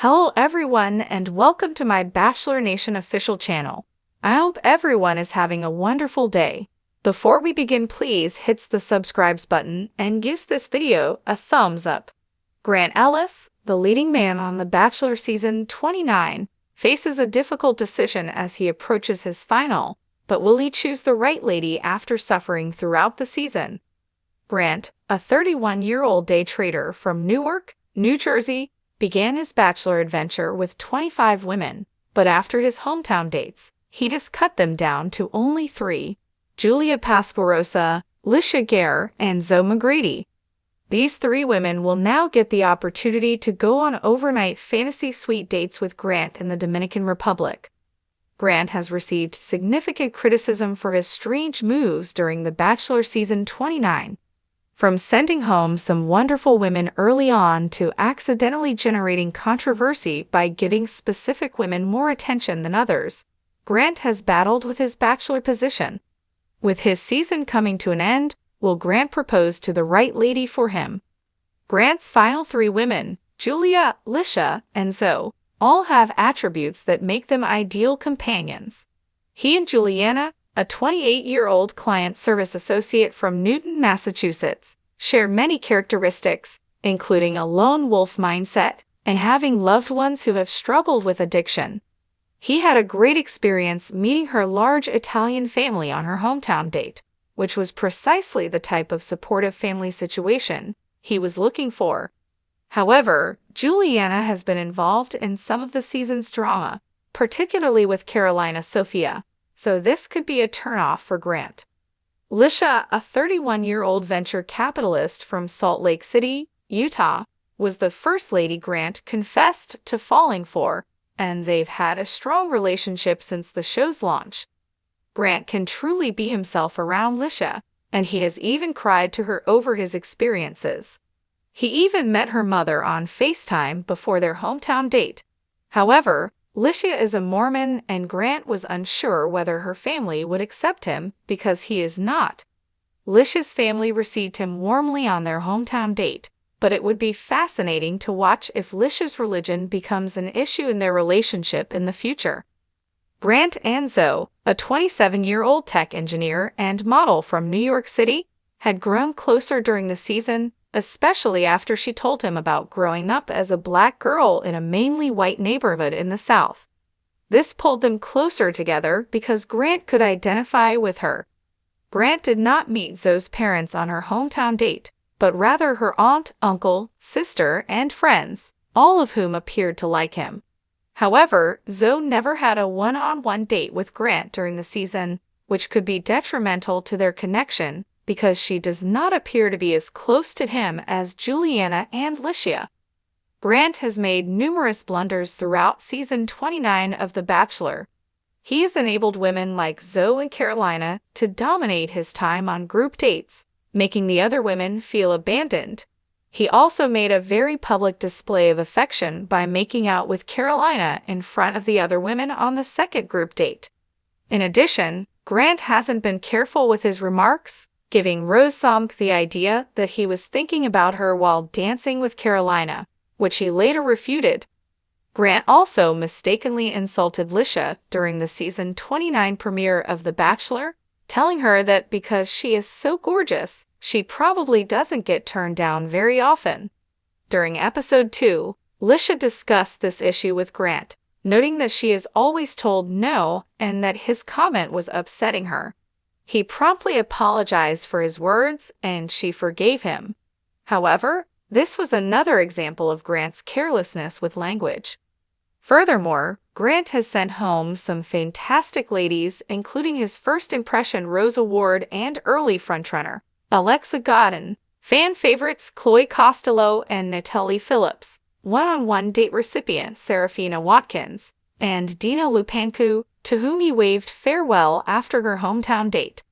Hello everyone and welcome to my Bachelor Nation official channel. I hope everyone is having a wonderful day. Before we begin, please hit the subscribe button and give this video a thumbs up. Grant Ellis, the leading man on The Bachelor season 29, faces a difficult decision as he approaches his final, but will he choose the right lady after suffering throughout the season? Grant, a 31-year-old day trader from Newark, New Jersey, began his Bachelor adventure with 25 women, but after his hometown dates, he just cut them down to only 3: Julia Pasquarosa, Lisha Gare, and Zoe McGrady. These 3 women will now get the opportunity to go on overnight fantasy suite dates with Grant in the Dominican Republic. Grant has received significant criticism for his strange moves during The Bachelor season 29. From sending home some wonderful women early on to accidentally generating controversy by giving specific women more attention than others, Grant has battled with his Bachelor position. With his season coming to an end, will Grant propose to the right lady for him? Grant's final 3 women, Julia, Lisha, and Zoe, all have attributes that make them ideal companions. He and Juliana, a 28-year-old client service associate from Newton, Massachusetts, share many characteristics, including a lone wolf mindset and having loved ones who have struggled with addiction. He had a great experience meeting her large Italian family on her hometown date, which was precisely the type of supportive family situation he was looking for. However, Juliana has been involved in some of the season's drama, particularly with Carolina Sofia, so this could be a turnoff for Grant. Lisha, a 31-year-old venture capitalist from Salt Lake City, Utah, was the first lady Grant confessed to falling for, and they've had a strong relationship since the show's launch. Grant can truly be himself around Lisha, and he has even cried to her over his experiences. He even met her mother on FaceTime before their hometown date. However, Lisha is a Mormon, and Grant was unsure whether her family would accept him because he is not. Lisha's family received him warmly on their hometown date, but it would be fascinating to watch if Lisha's religion becomes an issue in their relationship in the future. Grant and Zoe, a 27-year-old tech engineer and model from New York City, had grown closer during the season, especially after she told him about growing up as a black girl in a mainly white neighborhood in the South. This pulled them closer together because Grant could identify with her. Grant did not meet Zoe's parents on her hometown date, but rather her aunt, uncle, sister, and friends, all of whom appeared to like him. However, Zoe never had a one-on-one date with Grant during the season, which could be detrimental to their connection, because she does not appear to be as close to him as Juliana and Lisha. Grant has made numerous blunders throughout season 29 of The Bachelor. He has enabled women like Zoe and Carolina to dominate his time on group dates, making the other women feel abandoned. He also made a very public display of affection by making out with Carolina in front of the other women on the second group date. In addition, Grant hasn't been careful with his remarks, giving Rose Somk the idea that he was thinking about her while dancing with Carolina, which he later refuted. Grant also mistakenly insulted Lisha during the season 29 premiere of The Bachelor, telling her that because she is so gorgeous, she probably doesn't get turned down very often. During episode 2, Lisha discussed this issue with Grant, noting that she is always told no and that his comment was upsetting her. He promptly apologized for his words, and she forgave him. However, this was another example of Grant's carelessness with language. Furthermore, Grant has sent home some fantastic ladies, including his first impression Rose Award and early frontrunner, Alexa Godin, fan favorites Chloe Costello and Natalie Phillips, one-on-one date recipient Serafina Watkins, and Dina Lupanku, to whom he waved farewell after her hometown date.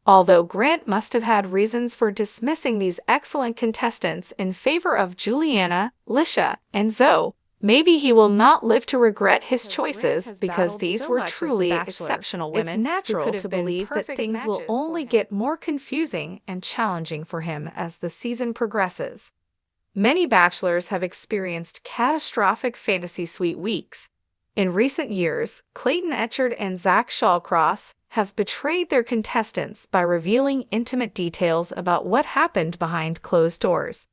Although Grant must have had reasons for dismissing these excellent contestants in favor of Juliana, Lisha, and Zoe, maybe he will not live to regret his choices because these were truly exceptional women. It's natural to believe that things will only get more confusing and challenging for him as the season progresses. Many bachelors have experienced catastrophic fantasy suite weeks. In recent years, Clayton Echard and Zach Shawcross have betrayed their contestants by revealing intimate details about what happened behind closed doors.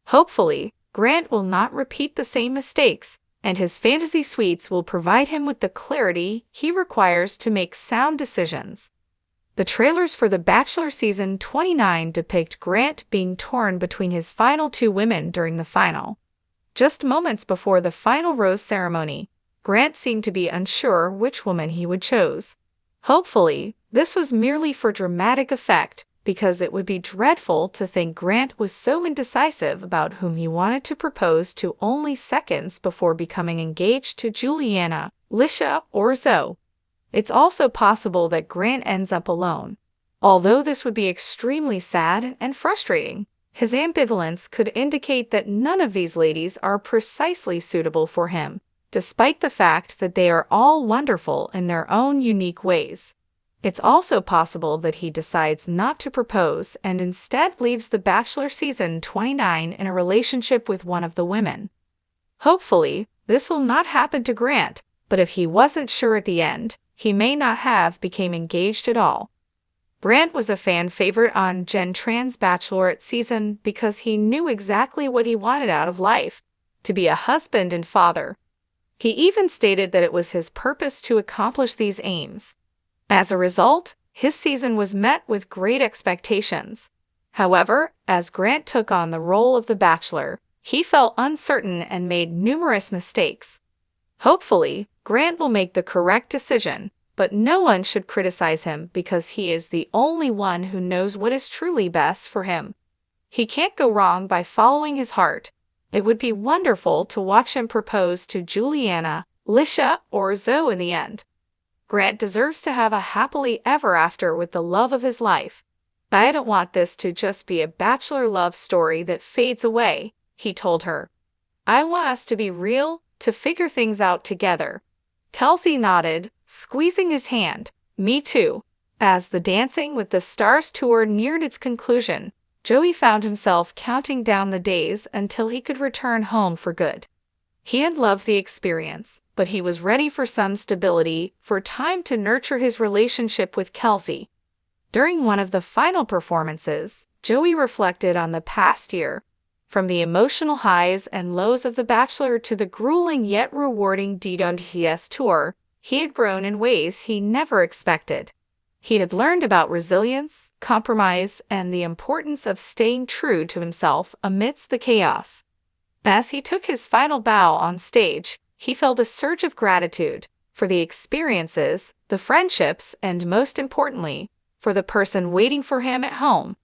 Hopefully, Grant will not repeat the same mistakes, and his fantasy suites will provide him with the clarity he requires to make sound decisions. The trailers for The Bachelor Season 29 depict Grant being torn between his final two women during the final. Just moments before the final rose ceremony, Grant seemed to be unsure which woman he would choose. Hopefully, this was merely for dramatic effect, because it would be dreadful to think Grant was so indecisive about whom he wanted to propose to only seconds before becoming engaged to Juliana, Lisha, or Zoe. It's also possible that Grant ends up alone. Although this would be extremely sad and frustrating, his ambivalence could indicate that none of these ladies are precisely suitable for him, despite the fact that they are all wonderful in their own unique ways. It's also possible that he decides not to propose and instead leaves The Bachelor Season 29 in a relationship with one of the women. Hopefully, this will not happen to Grant, but if he wasn't sure at the end, he may not have become engaged at all. Grant was a fan favorite on Jen Tran's Bachelorette season because he knew exactly what he wanted out of life: to be a husband and father. He even stated that it was his purpose to accomplish these aims. As a result, his season was met with great expectations. However, as Grant took on the role of the Bachelor, he felt uncertain and made numerous mistakes. Hopefully, Grant will make the correct decision, but no one should criticize him because he is the only one who knows what is truly best for him. He can't go wrong by following his heart. It would be wonderful to watch him propose to Juliana, Lisha, or Zoe in the end. Grant deserves to have a happily ever after with the love of his life. I don't want this to just be a bachelor love story that fades away, he told her. I want us to be real, to figure things out together. Kelsey nodded, squeezing his hand. Me too. As the Dancing with the Stars tour neared its conclusion, Joey found himself counting down the days until he could return home for good. He had loved the experience, but he was ready for some stability, for time to nurture his relationship with Kelsey. During one of the final performances, Joey reflected on the past year. From the emotional highs and lows of The Bachelor to the grueling yet rewarding DWTS tour, he had grown in ways he never expected. He had learned about resilience, compromise, and the importance of staying true to himself amidst the chaos. As he took his final bow on stage, he felt a surge of gratitude for the experiences, the friendships, and most importantly, for the person waiting for him at home.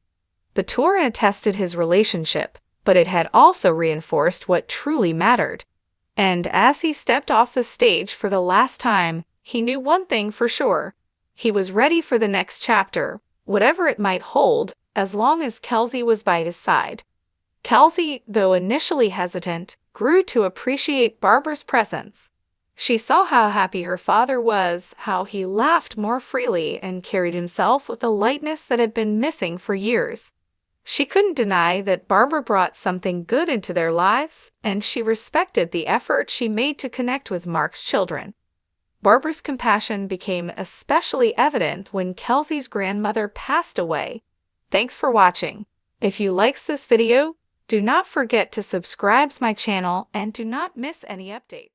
The tour had tested his relationship, but it had also reinforced what truly mattered. And as he stepped off the stage for the last time, he knew one thing for sure. He was ready for the next chapter, whatever it might hold, as long as Kelsey was by his side. Kelsey, though initially hesitant, grew to appreciate Barbara's presence. She saw how happy her father was, how he laughed more freely and carried himself with a lightness that had been missing for years. She couldn't deny that Barbara brought something good into their lives, and she respected the effort she made to connect with Mark's children. Barbara's compassion became especially evident when Kelsey's grandmother passed away. Thanks for watching. If you liked this video, do not forget to subscribe to my channel and do not miss any update.